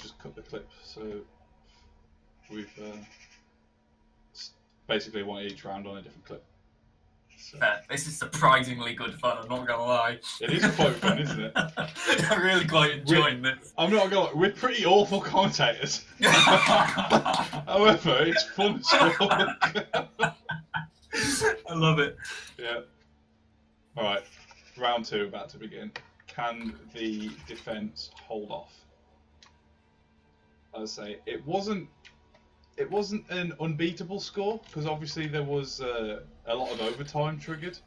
just cut the clip. So we've basically one each round on a different clip. So. This is surprisingly good fun, I'm not gonna lie. It is quite fun, isn't it? I'm really quite enjoying this. I'm not gonna lie, we're pretty awful commentators. However, it's fun as fuck. I love it. Yeah. Alright, round 2 about to begin. Can the defence hold off? I'd say it wasn't an unbeatable score, because obviously there was a lot of overtime triggered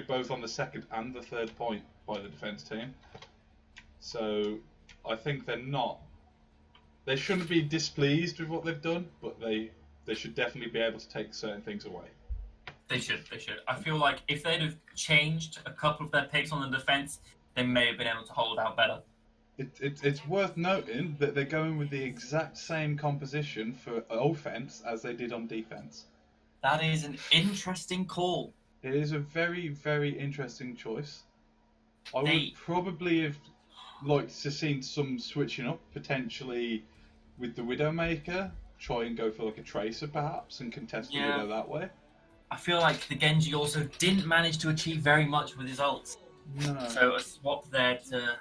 both on the second and the third point by the defence team. So I think they shouldn't be displeased with what they've done, but they should definitely be able to take certain things away. They should. I feel like if they'd have changed a couple of their picks on the defence, they may have been able to hold out better. It's worth noting that they're going with the exact same composition for offense as they did on defense. That is an interesting call. It is a very, very interesting choice. I would probably have liked to seen some switching up, potentially with the Widowmaker, try and go for like a Tracer perhaps and contest the Widow that way. I feel like the Genji also didn't manage to achieve very much with his ults. No. So a swap there to...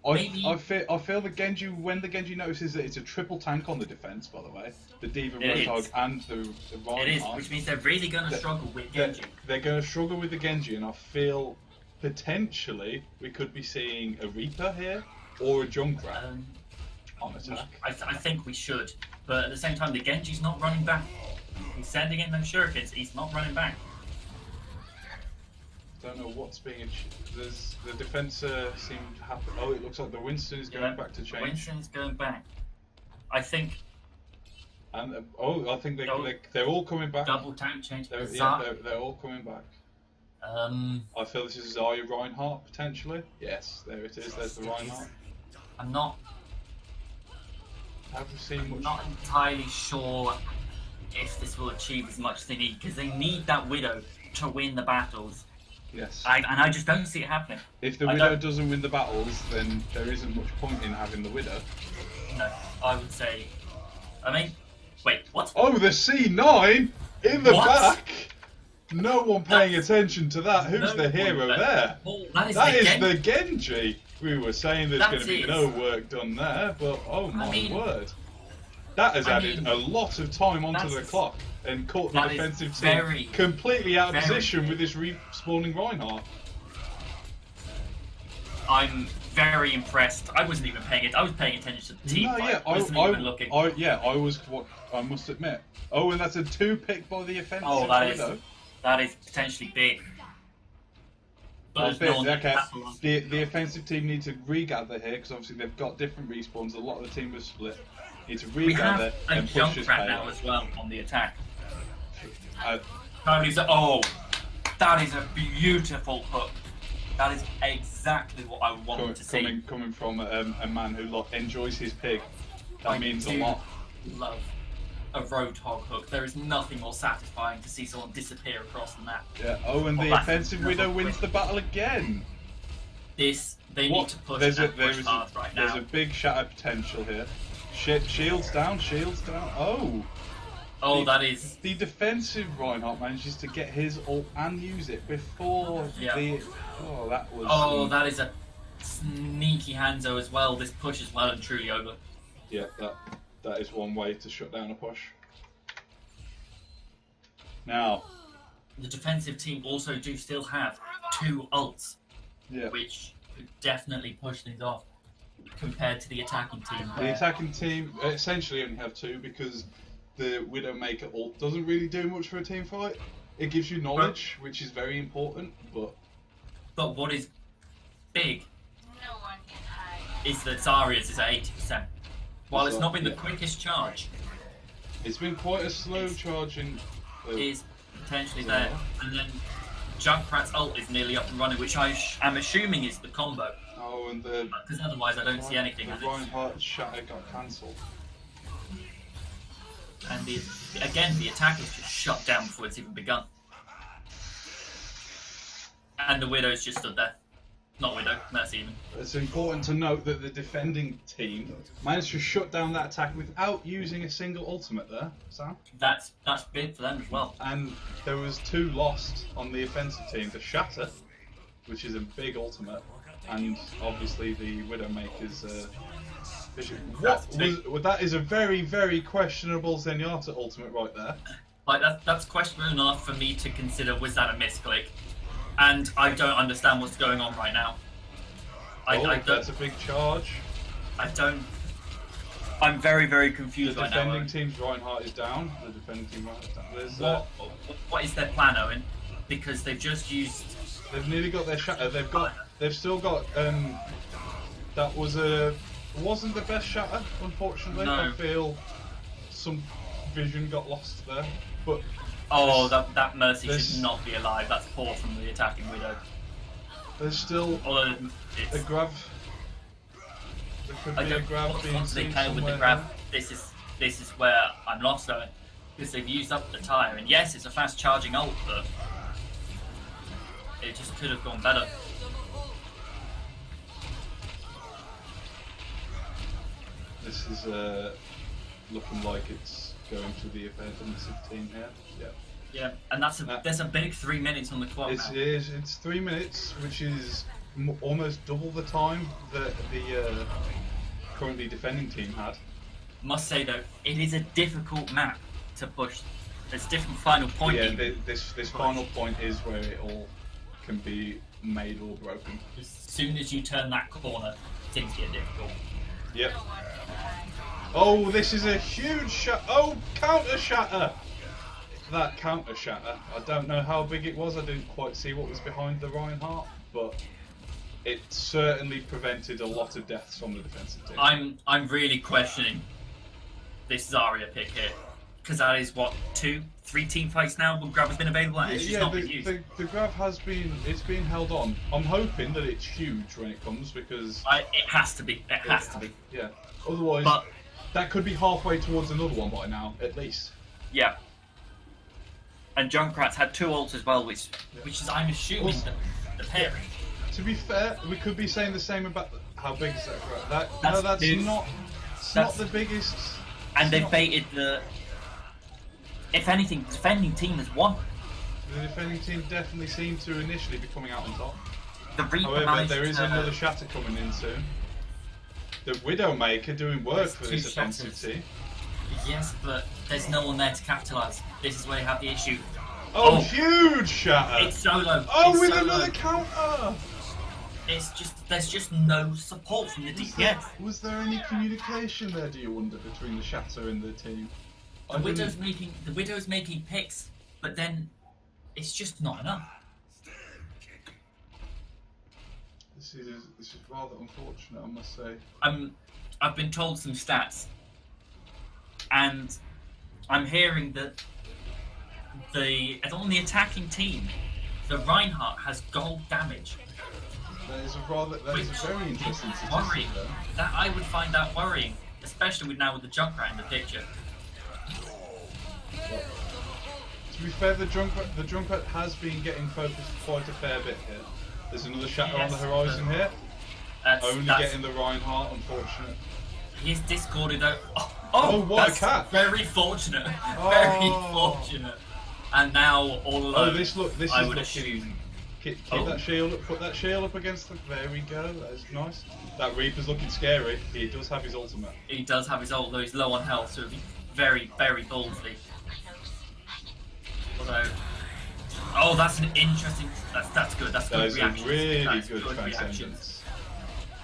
I feel the Genji, when the Genji notices that it's a triple tank on the defense, by the way, the D.Va Roadhog and the Reinhardt. It is, which means they're really going to struggle with Genji. They're going to struggle with the Genji, and I feel potentially we could be seeing a Reaper here or a Junkrat on attack. I think we should, but at the same time, the Genji's not running back. He's sending in those shurikens, he's not running back. Don't know what's being achieved. The defense seemed happy. Oh, it looks like the Winston is going back to change. Winston's going back. I think. And I think they're all coming back. Double tank change. They're all coming back. I feel this is Zarya Reinhardt potentially. Yes, there it is. There's the Reinhardt. I'm not. Have we seen much? Not entirely sure if this will achieve as much as they need, because they need that Widow to win the battles. Yes. And I just don't see it happening. If the Widow doesn't win the battles, then there isn't much point in having the Widow. No, I would say... I mean... Wait, what? Oh, the C9 in the back! No one paying attention to that. Who's the hero there? Oh, that is the Genji! We were saying there's going to be no work done there, but oh my word. That has added a lot of time onto the clock and caught the defensive team completely out of position with this respawning Reinhardt. I'm very impressed. I wasn't even paying it. I was paying attention to the team. I wasn't even looking. I was. What I must admit. Oh, and that's a 2-pick by the offensive. Oh, that is potentially big. But the offensive team need to regather here because obviously they've got different respawns. A lot of the team was split. Need to regather and push this Junkrat now as well on the attack. That is a beautiful hook. That is exactly what I wanted to see. Coming from a man who enjoys his pig, that means a lot. Love a Roadhog hook. There is nothing more satisfying to see someone disappear across the map. Yeah. Oh, and the offensive Widow wins the battle again. They need to push hard right now. There's a big shatter potential here. Shields down. Oh, that is... The defensive Reinhardt manages to get his ult and use it before the... Oh, that was... Oh, that is a sneaky Hanzo as well. This push is well and truly over. Yeah, that is one way to shut down a push. Now... The defensive team also do still have 2 ults. Yeah. Which could definitely push things off compared to the attacking team. The attacking team essentially only have 2 because the Widowmaker ult doesn't really do much for a team fight. It gives you knowledge, which is very important, but what is big is that Zarya's is at 80%. While it's not been the quickest charge, it's been quite a slow charging. Is potentially there, and then Junkrat's ult is nearly up and running, which I am assuming is the combo. Oh, and because otherwise I don't see anything. The Reinhardt shatter got cancelled. And the attack is just shut down before it's even begun. And the Widow's just stood there. Not Widow, Mercy even. It's important to note that the defending team managed to shut down that attack without using a single ultimate there, Sam. That's big for them as well. And there was 2 lost on the offensive team. The Shatter, which is a big ultimate, and obviously the Widowmaker's vision. That is a very, very questionable Zenyatta ultimate right there. Like that's questionable enough for me to consider, was that a misclick? And I don't understand what's going on right now. I don't, that's a big charge. I'm very, very confused The right now. defending team's Reinhardt is down. The defending team Reinhardt is What, down. what is their plan, Owen? Because they've just used... They've nearly got their Shatter. They've still got, that wasn't the best Shatter, unfortunately. No. I feel some vision got lost there. But oh, that Mercy should not be alive. That's poor from the attacking Widow. There's still Although a grab. There could be a grab being once they seen play with the somewhere grab, here. this is where I'm lost, Owen. Because they've used up the tire, and yes, it's a fast charging ult, but it just could have gone better. This is looking like it's going to the offensive team here. Yeah. Yeah, and there's a big 3 minutes on the clock now. It's 3 minutes, which is almost double the time that the currently defending team had. Must say though, it is a difficult map to push. There's different final point. Yeah, this final point is where it all can be made or broken. As soon as you turn that corner, things get difficult. Yep. Oh, this is a huge shot. Oh, counter shatter. That counter shatter. I don't know how big it was. I didn't quite see what was behind the Reinhardt, but it certainly prevented a lot of deaths from the defensive team. I'm really questioning this Zarya pick here, because that is what 2-3 team fights now. When grab has been available, and it's just not been used. The grab has been held on. I'm hoping that it's huge when it comes because it has to be. It has to be. Yeah. Otherwise, that could be halfway towards another one by now, at least. Yeah. And Junkrat's had 2 ults as well, which is, I'm assuming, the pairing. To be fair, we could be saying the same about how big is that grab. That's not the biggest. And they've baited the. If anything, the defending team has won. The defending team definitely seemed to initially be coming out on top. The Reaper However, there is another Shatter coming in soon. The Widowmaker doing work for this offensive team. Yes, but there's no one there to capitalise. This is where you have the issue. Oh, huge Shatter! It's solo. Oh, it's with solo. another counter! There's just no support from the DPS. Was there any communication there, do you wonder, between the Shatter and the team? The Widow's making picks, but then it's just not enough. This is rather unfortunate, I must say. I've been told some stats, and I'm hearing that on the attacking team, the Reinhardt has gold damage. That is a very interesting statistic. Worrying. That I would find that worrying, especially now with the Junkrat in the picture. To be fair, the Junkrat has been getting focused quite a fair bit here. There's another Shatter on the horizon here. Only getting the Reinhardt, unfortunate. He's discorded out. Oh, what a cat! Very fortunate. Very fortunate. And now all alone. This is looking. Assume. Keep that shield up. Put that shield up against them. There we go. That's nice. That Reaper's looking scary. He does have his ultimate. He does have his ult, though he's low on health, so it'll be very, very ballsy. Although, that's an interesting. That's good. That's good reaction. That is a really good good transcendence.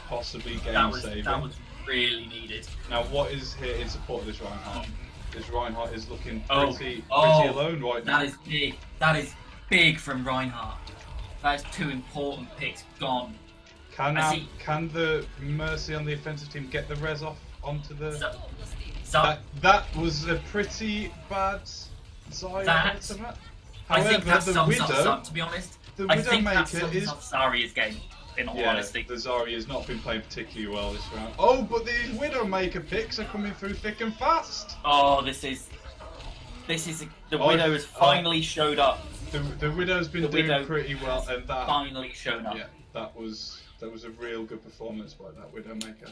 Possibly game saving. That was really needed. Now, what is here in support of this Reinhardt? This Reinhardt is looking pretty alone right now. That is big. That is big from Reinhardt. That is 2 important picks gone. Can the Mercy on the offensive team get the res off onto the? That was a pretty bad Zarya ultimate. I think that the sums Widow, us up, to be honest. I think that sums up Zarya's game, in all honesty. The Zarya has not been playing particularly well this round. Oh, but these Widowmaker picks are coming through thick and fast. Oh, this is the Widow has finally showed up. The Widow's been doing pretty well, and that finally shown up. Yeah, that was That was a real good performance by that Widowmaker.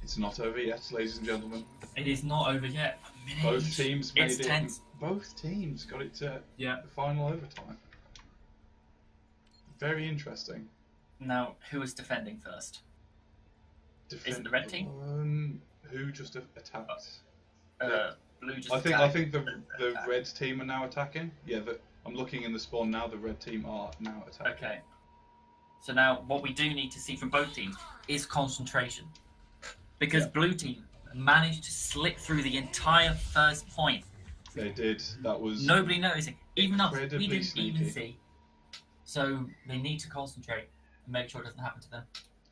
It's not over yet, ladies and gentlemen. It is not over yet. Both teams made it's it. tense. Both teams got it to Yeah. the final overtime. Very interesting. Now, who is defending first? Is it the red team? Who just attacked? Blue just I attacked. think the red team are now attacking. Yeah, I'm looking in the spawn now. The red team are now attacking. Okay. So now, what we do need to see from both teams is concentration, because blue team managed to slip through the entire first point. They did. That was nobody noticing. Even us, we incredibly didn't even sneaky. see. So they need to concentrate and make sure it doesn't happen to them.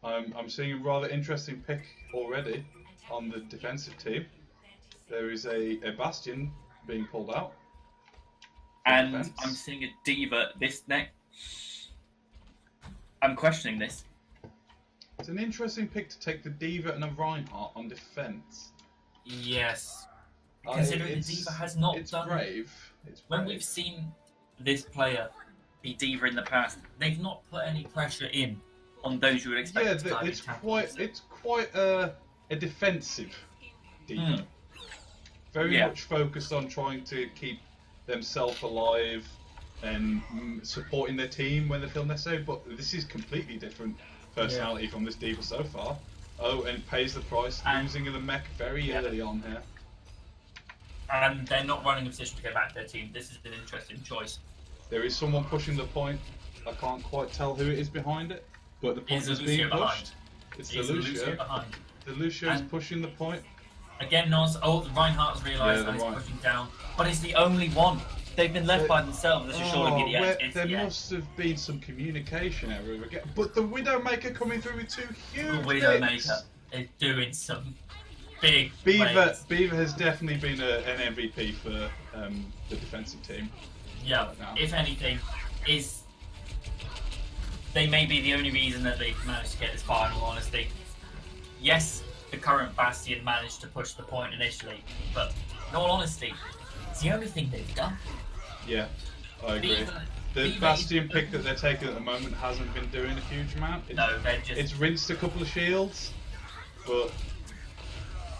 I'm seeing a rather interesting pick already on the defensive team. There is a Bastion being pulled out. And Defense. I'm seeing a D.Va this neck. I'm questioning this. It's an interesting pick to take the D.Va and a Reinhardt on defense. Yes. Considering the D.Va has not it's done... brave. It's When brave. we've seen this player be D.Va in the past, they've not put any pressure in on those you would expect Yeah, to target it's tactics. quite a defensive D.Va. Very Yeah. much focused on trying to keep themselves alive and supporting their team when they feel necessary. But this is completely different personality from this D.Va so far. Oh, and pays the price, losing in the mech very early on here. And they're not running a position to go back to their team. This is an interesting choice. There is someone pushing the point. I can't quite tell who it is behind it, but the point Is is the being Lucio pushed. behind? It's Is the Lucio Lucio. behind? The Lucio's And- pushing the point. Again, Nos. Oh, Reinhardt's realised that he's pushing down. But he's the only one. They've been left by themselves. This should surely be the end. There must have been some communication error again. But the Widowmaker coming through with two huge The picks. Widowmaker is doing some big Beaver plays. has definitely been an MVP for the defensive team. Yeah, right now. if anything, they may be the only reason that they've managed to get this far, in all honesty. Yes, the current Bastion managed to push the point initially, but in all honesty, it's the only thing they've done. Yeah, I agree. The Beaver Bastion pick that they're taking at the moment hasn't been doing a huge amount. No, they're just... It's rinsed a couple of shields, but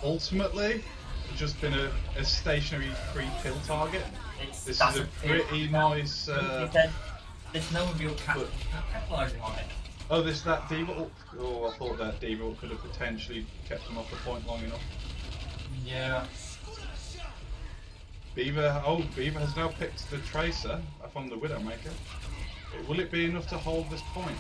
ultimately, it's just been a stationary free kill target. This is a pretty nice. There's no real capitalising on it. Oh, that D.Va. Oh, I thought that D.Va could have potentially kept him off the point long enough. Yeah. Beaver has now picked the Tracer from the Widowmaker. Will it be enough to hold this point?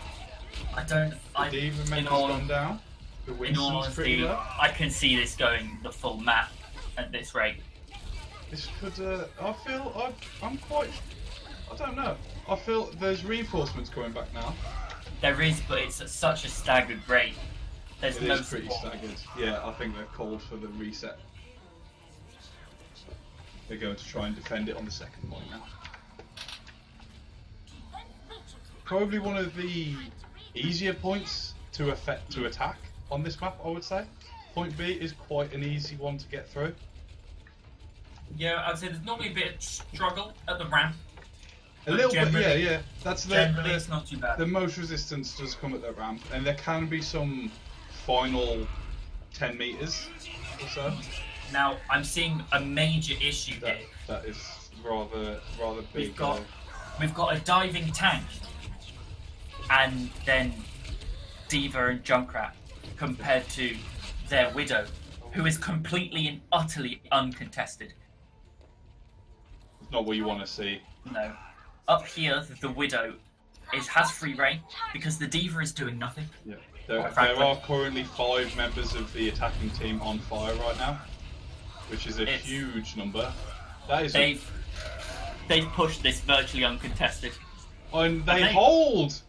I don't... The D.Va Maker's gone down. The In all Winston's pretty honesty, low. I can see this going the full map at this rate. This could. I'm quite. I don't know. I feel there's reinforcements coming back now. There is, but it's at such a staggered rate. There's It no is pretty support. staggered. Yeah, I think they're called for the reset. They're going to try and defend it on the second point now. Probably one of the easier points to attack on this map, I would say. Point B is quite an easy one to get through. Yeah, I'd say there's normally a bit of struggle at the ramp. A little bit, generally- yeah. That's Generally, it's not too bad. the most resistance does come at the ramp, and there can be some final 10 meters or so. Now, I'm seeing a major issue That, here. that is rather big. We've got a diving tank, and then D.Va and Junkrat compared to their Widow, who is completely and utterly uncontested. Not what you want to see. No. Up here, the Widow has free reign because the D.Va is doing nothing. Yeah. There frankly. are currently 5 members of the attacking team on fire right now, which is a huge number. That is. They've pushed this virtually uncontested. And they hold.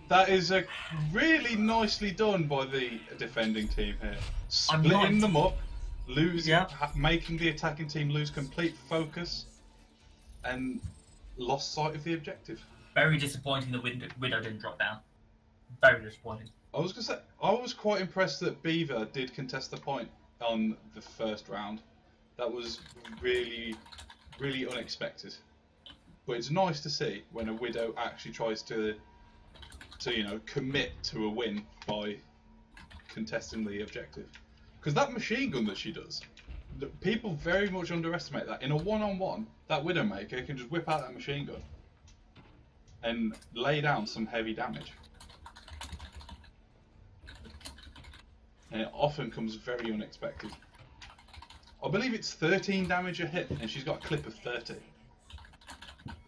That is a really nicely done by the defending team here. Splitting them up, making the attacking team lose complete focus, and lost sight of the objective. Very disappointing the Widow didn't drop down. Very disappointing. I was gonna say, I was quite impressed that Beaver did contest the point on the first round. That was really unexpected. But it's nice to see when a Widow actually tries to commit to a win by contesting the objective. Because that machine gun that she does, people very much underestimate that. In a one-on-one, that Widowmaker can just whip out that machine gun and lay down some heavy damage. And it often comes very unexpected. I believe it's 13 damage a hit, and she's got a clip of 30.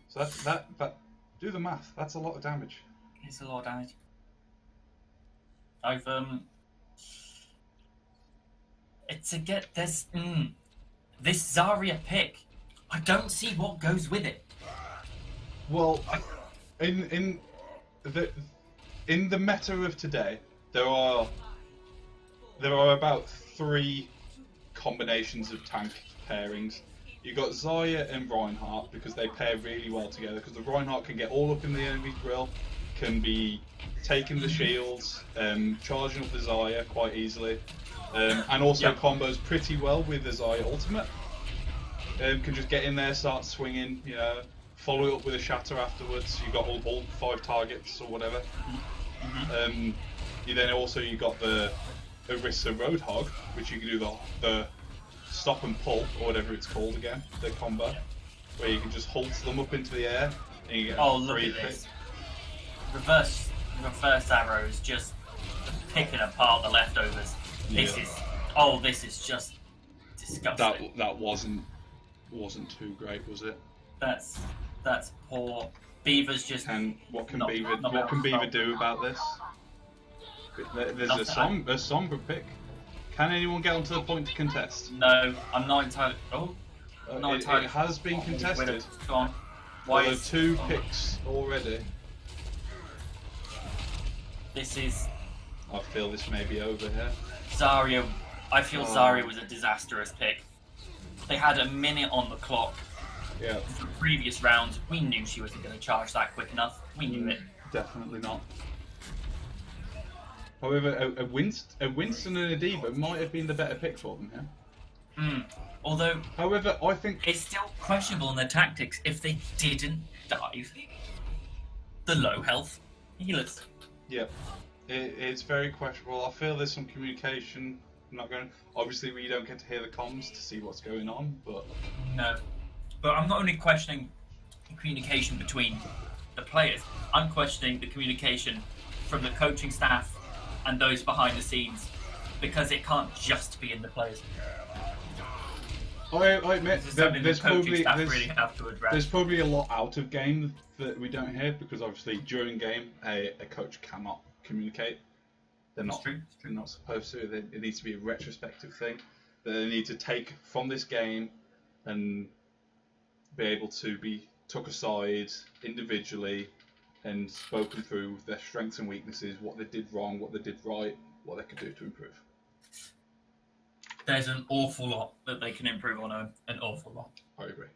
So that do the math. That's a lot of damage. It's a lot of damage. It's a get this Zarya pick. I don't see what goes with it. Well, in the meta of today, there are about 3 combinations of tank pairings. You got Zarya and Reinhardt because they pair really well together. Because the Reinhardt can get all up in the enemy's grill, can be taking the shields, charging up the Zarya quite easily, and also combos pretty well with the Zarya ultimate. Can just get in there, start swinging, follow it up with a shatter afterwards. You got all 5 targets or whatever. You got the Orisa Roadhog, which you can do the stop and pull or whatever it's called again, the combo, where you can just hold them up into the air and you get look at this. Reverse arrows just picking apart the leftovers. This is just disgusting. That wasn't too great, was it? That's poor. Beaver's just. And what can Beaver do about this? There's a somber pick. Can anyone get onto the point to contest? No, I'm not entirely. It has been contested. Go on. There are 2 picks already. This is. I feel this may be over here. Zarya. I feel Zarya was a disastrous pick. They had a minute on the clock. Yeah. From previous rounds, we knew she wasn't going to charge that quick enough. We knew it. Definitely not. However, a Winston and a D.Va might have been the better pick for them here. Although, however, I think it's still questionable in their tactics if they didn't dive the low health healers. Yeah, it's very questionable. I feel there's some communication. Obviously, we don't get to hear the comms to see what's going on, but no. But I'm not only questioning the communication between the players. I'm questioning the communication from the coaching staff and those behind the scenes, because it can't just be in the players. I admit there's probably really have to address. There's probably a lot out of game that we don't hear, because obviously during game a coach cannot communicate. They're not supposed to. It needs to be a retrospective thing that they need to take from this game and be able to be took aside individually and spoken through their strengths and weaknesses, what they did wrong, what they did right, what they could do to improve. There's an awful lot that they can improve on, an awful lot. I agree.